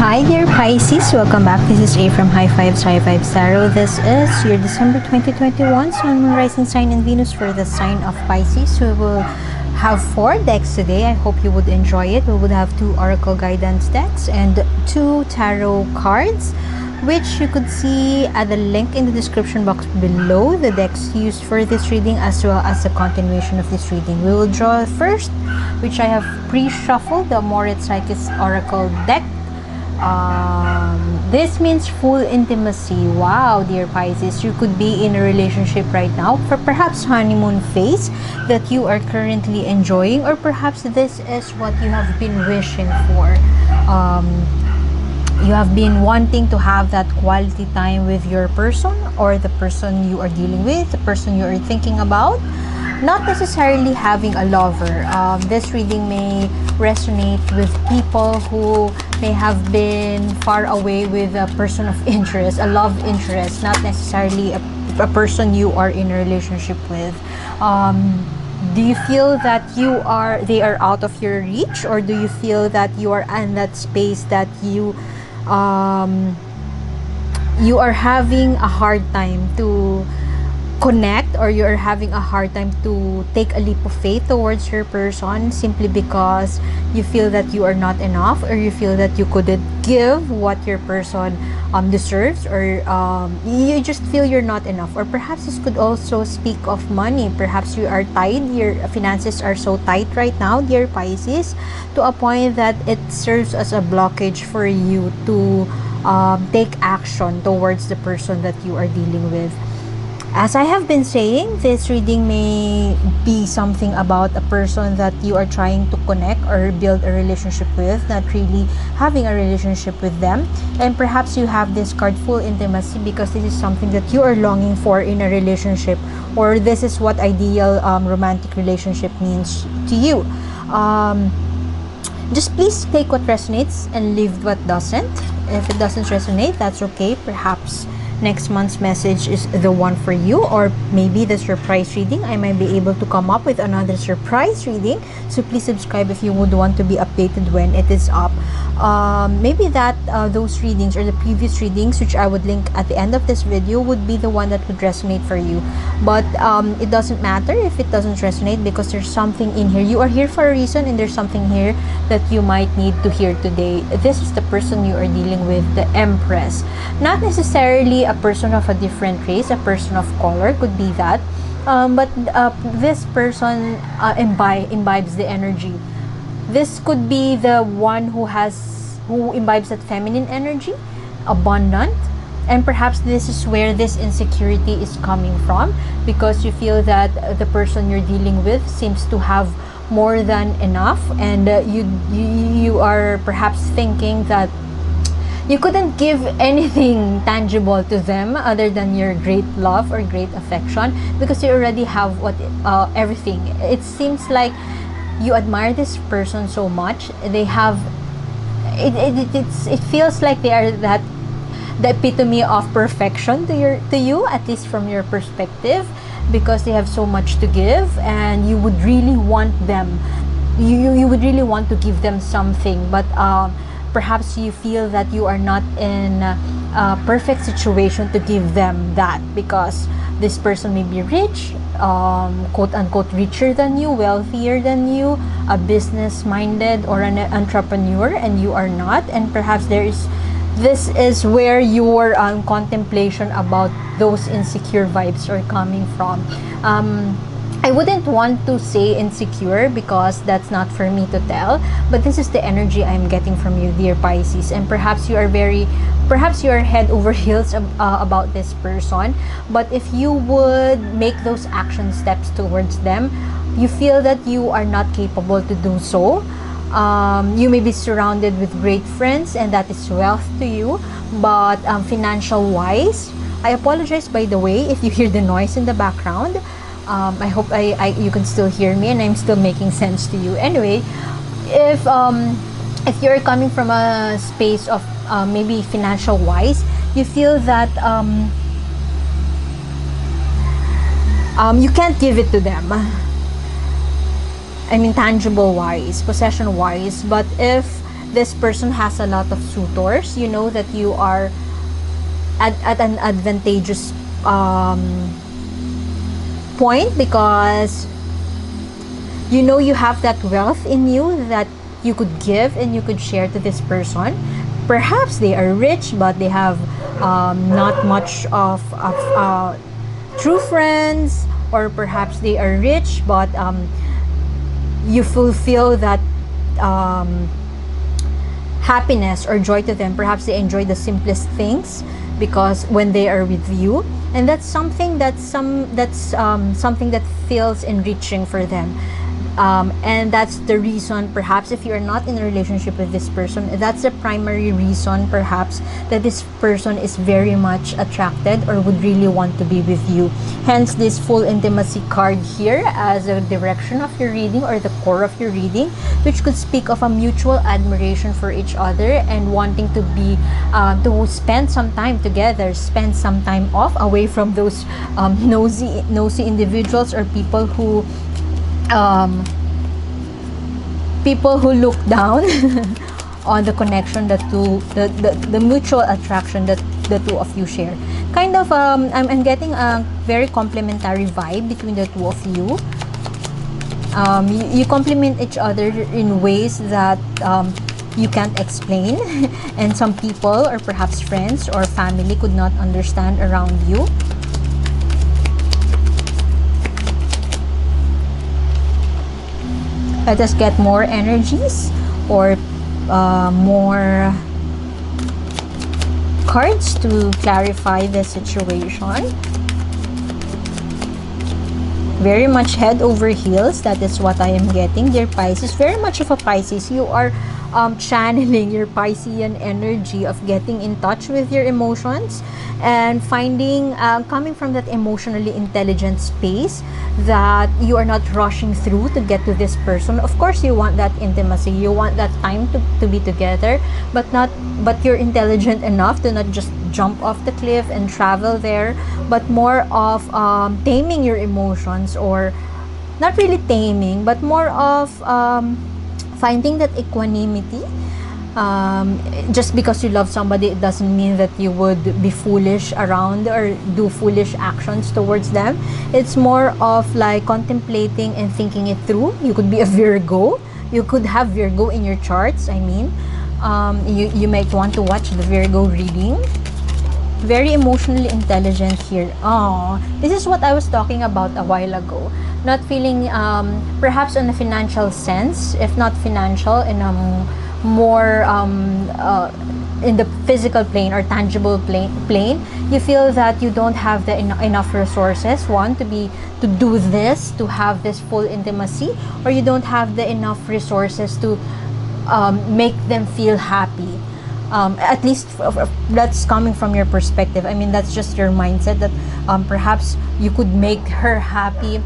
Hi dear Pisces, welcome back. This is A from High Fives Tarot. This is your December 2021 Sun, Moon, Rising sign and Venus for the sign of Pisces. We will have 4 decks today. I hope you would enjoy it. We would have 2 Oracle Guidance decks and 2 Tarot cards, which you could see at the link in the description box below. The decks used for this reading as well as the continuation of this reading. We will draw first, which I have pre-shuffled, the Moritz Psychis Oracle deck. This means full intimacy. Wow, dear Pisces, you could be in a relationship right now, for perhaps honeymoon phase that you are currently enjoying, or perhaps this is what you have been wishing for. You have been wanting to have that quality time with your person, or the person you are dealing with, the person you are thinking about. Not necessarily having a lover. This reading may resonate with people who may have been far away with a person of interest, a love interest, not necessarily a person you are in a relationship with. Do you feel that they are out of your reach, or do you feel that you are in that space that you are having a hard time to connect, or you're having a hard time to take a leap of faith towards your person simply because you feel that you are not enough, or you feel that you couldn't give what your person deserves, or you just feel you're not enough? Or perhaps this could also speak of money. Perhaps you are tight, your finances are so tight right now, dear Pisces, to a point that it serves as a blockage for you to take action towards the person that you are dealing with. As I have been saying, this reading may be something about a person that you are trying to connect or build a relationship with, not really having a relationship with them. And perhaps you have this card, full intimacy, because this is something that you are longing for in a relationship, or this is what ideal romantic relationship means to you. Just please take what resonates and leave what doesn't. If it doesn't resonate, that's okay. Perhaps next month's message is the one for you, or maybe the surprise reading. I might be able to come up with another surprise reading, so please subscribe if you would want to be updated when it is up. Maybe that those readings, or the previous readings, which I would link at the end of this video, would be the one that would resonate for you. But it doesn't matter if it doesn't resonate, because there's something in here. You are here for a reason, and there's something here that you might need to hear today. This is the person you are dealing with, the Empress. Not necessarily a person of a different race, a person of color, could be that, but this person imbibes the energy. This could be the one who imbibes that feminine energy, abundant, and perhaps this is where this insecurity is coming from, because you feel that the person you're dealing with seems to have more than enough, and you are perhaps thinking that you couldn't give anything tangible to them other than your great love or great affection, because you already have everything. It seems like you admire this person so much. They have it feels like they are the epitome of perfection to you, at least from your perspective, because they have so much to give, and you would really want them. You would really want to give them something, but perhaps you feel that you are not in a perfect situation to give them that, because this person may be rich, quote unquote richer than you, wealthier than you, a business minded or an entrepreneur, and you are not. And perhaps this is where your contemplation about those insecure vibes are coming from. I wouldn't want to say insecure, because that's not for me to tell, but this is the energy I'm getting from you, dear Pisces. And perhaps you are head over heels about this person, but if you would make those action steps towards them, you feel that you are not capable to do so. You may be surrounded with great friends, and that is wealth to you, but financial wise, I apologize by the way if you hear the noise in the background. I hope you can still hear me and I'm still making sense to you. Anyway, if you're coming from a space of maybe financial wise, you feel that you can't give it to them. I mean, tangible wise, possession wise. But if this person has a lot of suitors. You know that you are at an advantageous point, because you know you have that wealth in you that you could give and you could share to this person. Perhaps they are rich, but they have not much of true friends, or perhaps they are rich, but you fulfill that happiness or joy to them. Perhaps they enjoy the simplest things because when they are with you, and that's something something that feels enriching for them. And that's the reason, perhaps if you're not in a relationship with this person, that's the primary reason perhaps that this person is very much attracted or would really want to be with you. Hence this full intimacy card here as a direction of your reading, or the core of your reading, which could speak of a mutual admiration for each other and wanting to be to spend some time together, spend some time off away from those nosy individuals, or people who look down on the connection that the mutual attraction that the two of you share. Kind of I'm getting a very complementary vibe between the two of you. You complement each other in ways that you can't explain and some people, or perhaps friends or family, could not understand around you. Let us get more energies, or more cards to clarify the situation. Very much head over heels, that is what I am getting, dear Pisces. Very much of a Pisces. You are channeling your Piscean energy of getting in touch with your emotions and finding, coming from that emotionally intelligent space, that you are not rushing through to get to this person. Of course, you want that intimacy, you want that time to be together, but you're intelligent enough to not just jump off the cliff and travel there, but more of taming your emotions, or not really taming, but more of finding that equanimity. Just because you love somebody, it doesn't mean that you would be foolish around or do foolish actions towards them. It's more of like contemplating and thinking it through. You could be a Virgo. You could have Virgo in your charts. I mean, you might want to watch the Virgo reading. Very emotionally intelligent here. Oh, this is what I was talking about a while ago. Not feeling, perhaps in a financial sense, if not financial, in a more in the physical plane or tangible plane, you feel that you don't have the enough resources, one, to do this, to have this full intimacy, or you don't have the enough resources to make them feel happy. At least that's coming from your perspective. I mean, that's just your mindset that perhaps you could make her happy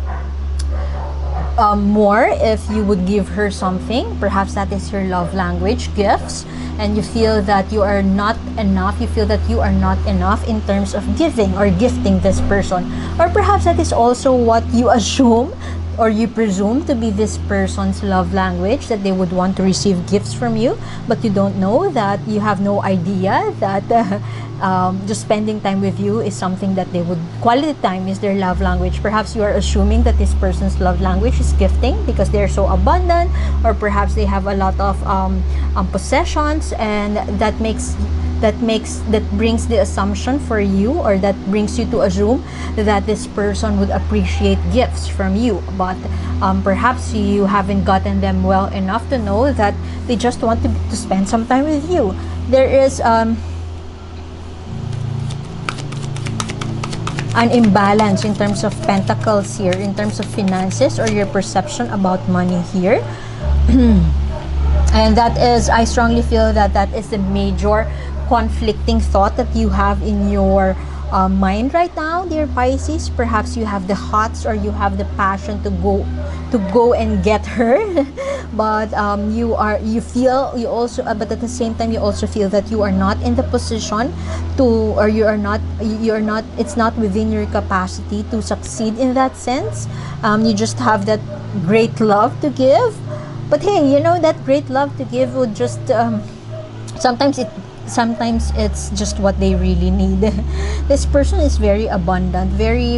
more if you would give her something. Perhaps that is your love language, gifts, and you feel that you are not enough. You feel that you are not enough in terms of giving or gifting this person, or perhaps that is also what you assume or you presume to be this person's love language, that they would want to receive gifts from you, but you don't know, that you have no idea that just spending time with you is something that they would, quality time is their love language. Perhaps you are assuming that this person's love language is gifting because they're so abundant, or perhaps they have a lot of possessions, and that brings the assumption for you, or that brings you to assume that this person would appreciate gifts from you. But perhaps you haven't gotten them well enough to know that they just want to spend some time with you. There is an imbalance in terms of pentacles here, in terms of finances or your perception about money here. And that is, I strongly feel that is the major conflicting thought that you have in your mind right now, dear Pisces. Perhaps you have the hots, or you have the passion to go and get her, but but at the same time you also feel that you are not in the position to, or you're not, it's not within your capacity to succeed in that sense. You just have that great love to give, But hey, you know that great love to give would just sometimes it's just what they really need. This person is very abundant, very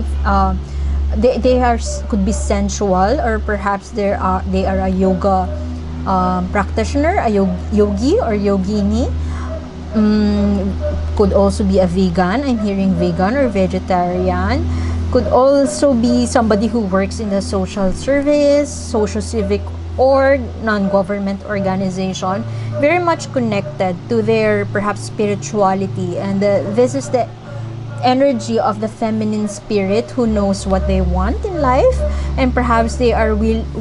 they are could be sensual, or perhaps they are a yoga practitioner, a yogi or yogini. Could also be a vegan. I'm hearing vegan or vegetarian. Could also be somebody who works in the social service, social civic, or non-government organization, very much connected to their perhaps spirituality. And this is the energy of the feminine spirit who knows what they want in life, and perhaps they are ready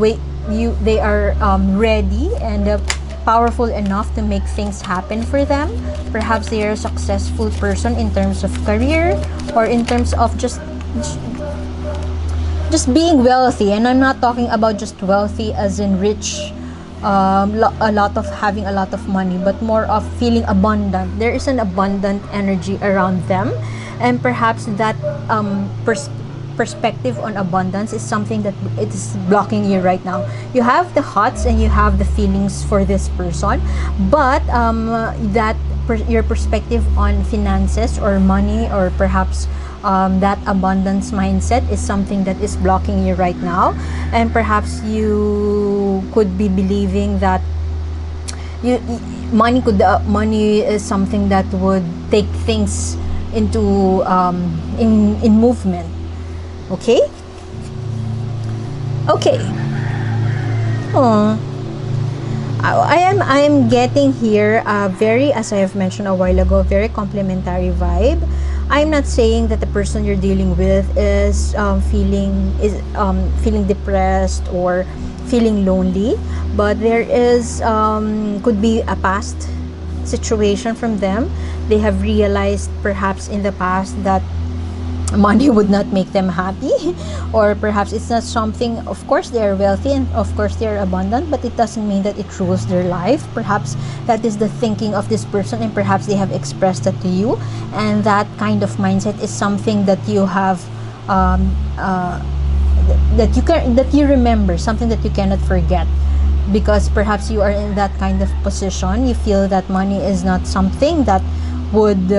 and powerful enough to make things happen for them. Perhaps they are a successful person in terms of career, or in terms of just being wealthy. And I'm not talking about just wealthy as in rich, a lot of having a lot of money, but more of feeling abundant. There is an abundant energy around them, and perhaps that perspective on abundance is something that it is blocking you right now. You have the thoughts and you have the feelings for this person, but your perspective on finances or money, or perhaps that abundance mindset, is something that is blocking you right now. And perhaps you could be believing that money is something that would take things into in movement. Okay. I am getting here a very, as I have mentioned a while ago, very complimentary vibe. I'm not saying that the person you're dealing with is feeling depressed or feeling lonely, but there is could be a past situation from them. They have realized perhaps in the past that money would not make them happy, or perhaps it's not something. Of course they are wealthy, and of course they are abundant, but it doesn't mean that it rules their life. Perhaps that is the thinking of this person, and perhaps they have expressed that to you, and that kind of mindset is something that you have that you remember, something that you cannot forget, because perhaps you are in that kind of position. You feel that money is not something that would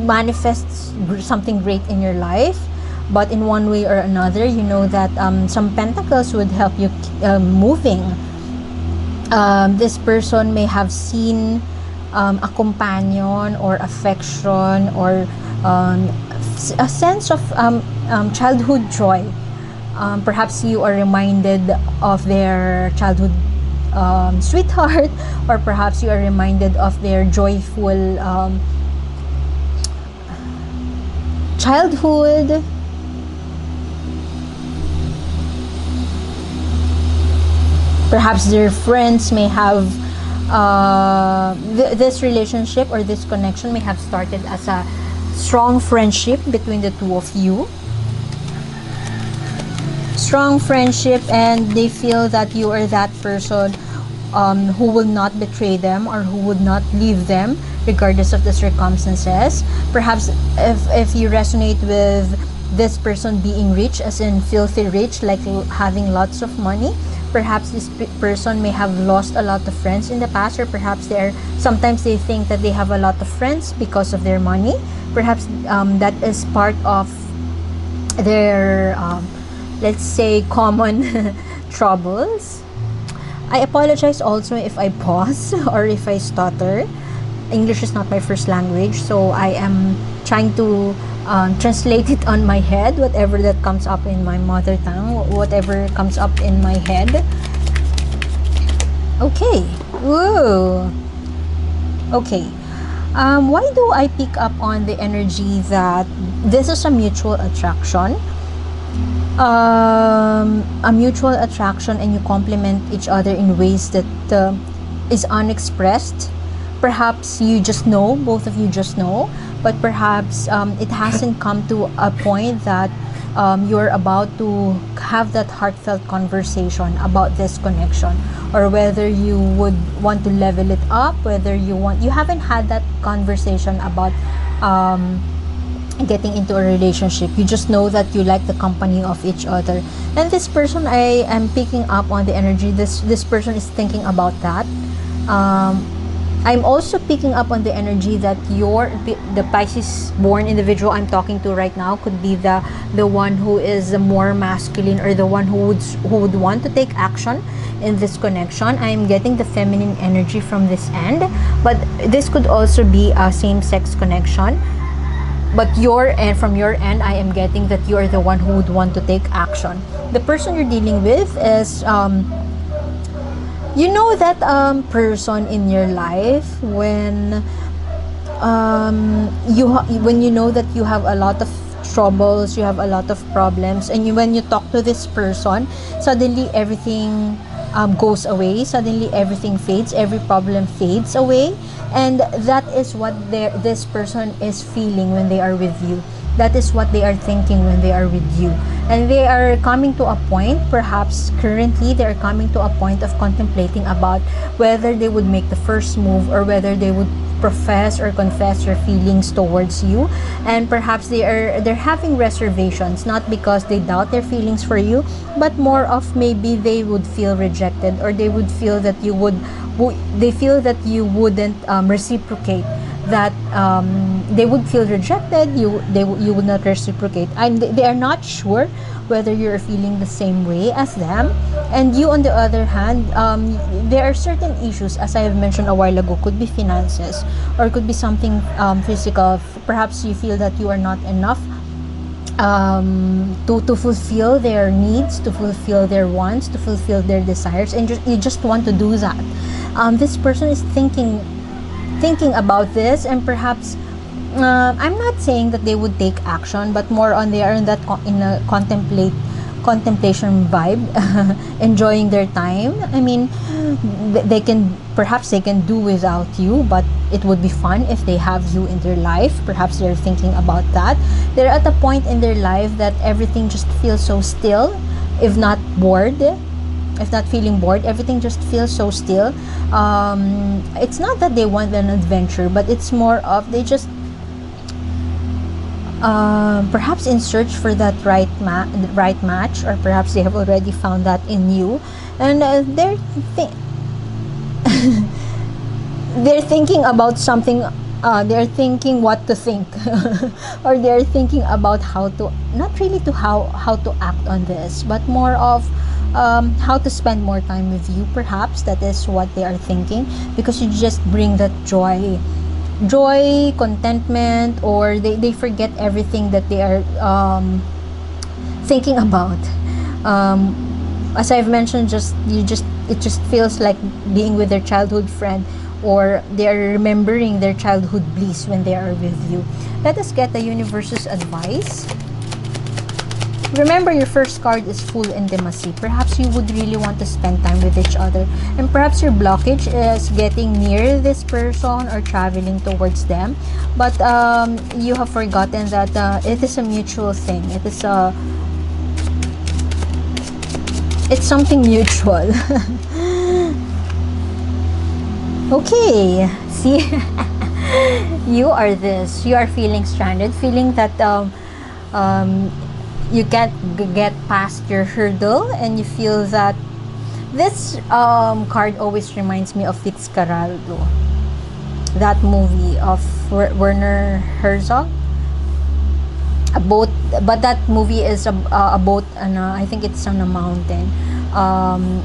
manifest something great in your life, but in one way or another, you know that some pentacles would help you moving. This person may have seen a companion or affection, or a sense of childhood joy. Perhaps you are reminded of their childhood sweetheart, or perhaps you are reminded of their joyful childhood. Perhaps their friends may have this relationship or this connection may have started as a strong friendship between the two of you. Strong friendship, and they feel that you are that person who will not betray them, or who would not leave them regardless of the circumstances. Perhaps if you resonate with this person being rich, as in filthy rich, like having lots of money, perhaps this person may have lost a lot of friends in the past, or perhaps sometimes they think that they have a lot of friends because of their money. Perhaps that is part of their let's say common troubles. I apologize also if I pause or if I stutter. English is not my first language, so I am trying to translate it on my head, whatever that comes up in my mother tongue, whatever comes up in my head. Okay. Woo. Okay. Why do I pick up on the energy that this is a mutual attraction? A mutual attraction, and you complement each other in ways that is unexpressed. Perhaps you just know, both of you just know, but perhaps it hasn't come to a point that you're about to have that heartfelt conversation about this connection, or whether you would want to level it up, whether you haven't had that conversation about getting into a relationship. You just know that you like the company of each other. And this person, I am picking up on the energy, this person is thinking about that. I'm also picking up on the energy that the Pisces born individual I'm talking to right now could be the one who is more masculine, or the one who would want to take action in this connection. I'm getting the feminine energy from this end, but this could also be a same-sex connection. But from your end, I am getting that you are the one who would want to take action. The person you're dealing with is you know that person in your life when when you know that you have a lot of troubles, you have a lot of problems, and when you talk to this person, suddenly everything goes away, suddenly everything fades, every problem fades away. And that is what this person is feeling when they are with you. That is what they are thinking when they are with you. And they are coming to a point, perhaps currently they are coming to a point of contemplating about whether they would make the first move, or whether they would profess or confess their feelings towards you. And perhaps they're having reservations, not because they doubt their feelings for you, but more of maybe they would feel rejected, or they would feel that you wouldn't reciprocate, that they would feel rejected, you would not reciprocate, and they are not sure whether you're feeling the same way as them. And you, on the other hand, there are certain issues, as I have mentioned a while ago, could be finances, or could be something physical. Perhaps you feel that you are not enough to fulfill their needs, to fulfill their wants, to fulfill their desires, and you just want to do that. This person is thinking about this, and perhaps I'm not saying that they would take action, but more on they are in a contemplation vibe, enjoying their time. I mean, they can do without you, but it would be fun if they have you in their life. Perhaps they're thinking about that. They're at a point in their life that everything just feels so still, if not feeling bored, everything just feels so still. It's not that they want an adventure, but it's more of they just perhaps in search for that right match, or perhaps they have already found that in you, and they're thinking about something. They're thinking what to think, or they're thinking about how to, not really to how to act on this, but more of how to spend more time with you. Perhaps that is what they are thinking, because you just bring that joy, contentment, or they forget everything that they are thinking about. As I've mentioned, it just feels like being with their childhood friend, or they are remembering their childhood bliss when they are with you. Let us get the universe's advice. Remember, your first card is full intimacy. Perhaps you would really want to spend time with each other, and perhaps your blockage is getting near this person or traveling towards them, but you have forgotten that it is a mutual thing. It's something mutual. Okay, see, you are feeling stranded, feeling that you can't get past your hurdle, and you feel that this card always reminds me of Fitzcarraldo, that movie of Werner Herzog, a boat, but that movie is a boat, and I think it's on a mountain.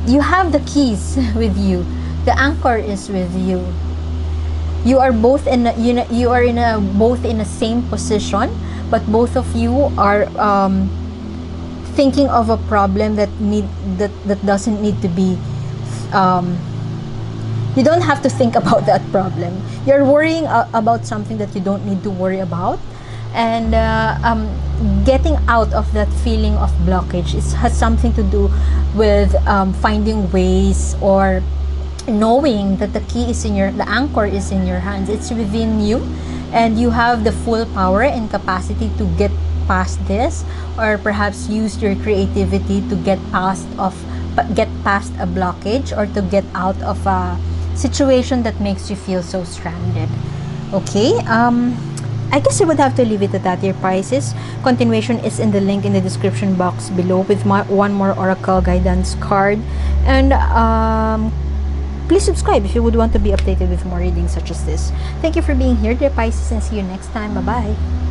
You have the keys with you, the anchor is with you. You are both both in a same position, but both of you are thinking of a problem that doesn't need to be. You don't have to think about that problem. You're worrying about something that you don't need to worry about, and getting out of that feeling of blockage has something to do with finding ways, or knowing that the anchor is in your hands. It's within you, and you have the full power and capacity to get past this, or perhaps use your creativity to get past a blockage, or to get out of a situation that makes you feel so stranded. Okay, I guess I would have to leave it at that, dear Pisces. Continuation is in the link in the description box below with one more oracle guidance card. And please subscribe if you would want to be updated with more readings such as this. Thank you for being here, dear Pisces, and see you next time. Bye bye.